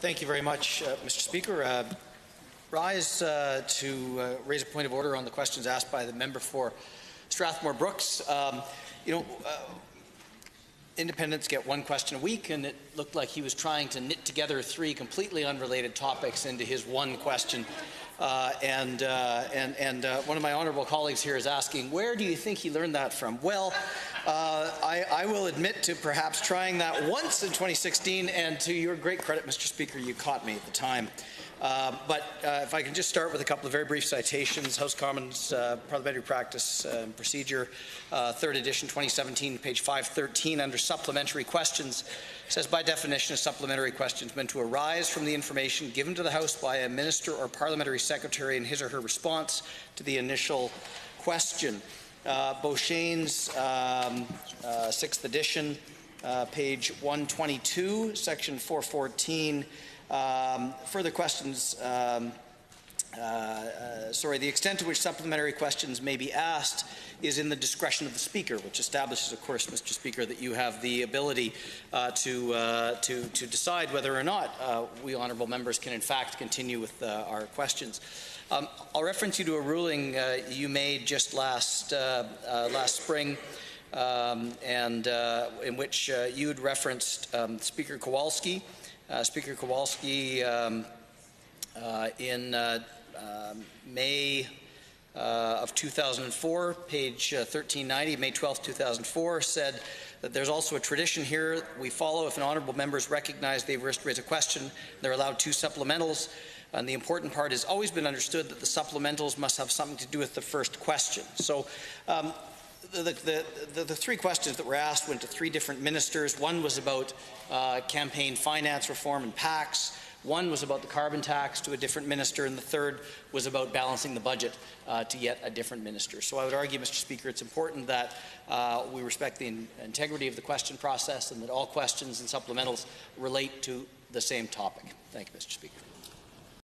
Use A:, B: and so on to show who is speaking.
A: Thank you very much, Mr. Speaker. Rise to raise a point of order on the questions asked by the member for Strathmore Brooks. Independents get one question a week, and it looked like he was trying to knit together three completely unrelated topics into his one question. One of my honourable colleagues here is asking, where do you think he learned that from? Well, I will admit to perhaps trying that once in 2016, and to your great credit, Mr. Speaker, you caught me at the time. If I can just start with a couple of very brief citations. House Commons Parliamentary Practice and Procedure, 3rd edition, 2017, page 513, under supplementary questions, says, by definition, a supplementary question is meant to arise from the information given to the House by a minister or parliamentary secretary in his or her response to the initial question. Beauchesne's 6th edition, page 122, section 414. Further questions. The extent to which supplementary questions may be asked is in the discretion of the Speaker, which establishes, of course, Mr. Speaker, that you have the ability to decide whether or not we honourable members can, in fact, continue with our questions. I'll reference you to a ruling you made just last spring, in which you had referenced Speaker Kowalski. Speaker Kowalski in May of 2004, page 1390, May 12, 2004, said that there's also a tradition here we follow. If an honourable member is recognized, they raise a question, they're allowed 2 supplementals. And the important part has always been understood that the supplementals must have something to do with the first question. So the 3 questions that were asked went to 3 different ministers. One was about campaign finance reform and PACs. One was about the carbon tax to a different minister, and the third was about balancing the budget to yet a different minister. So I would argue, Mr. Speaker, it's important that we respect the integrity of the question process and that all questions and supplementals relate to the same topic. Thank you, Mr. Speaker.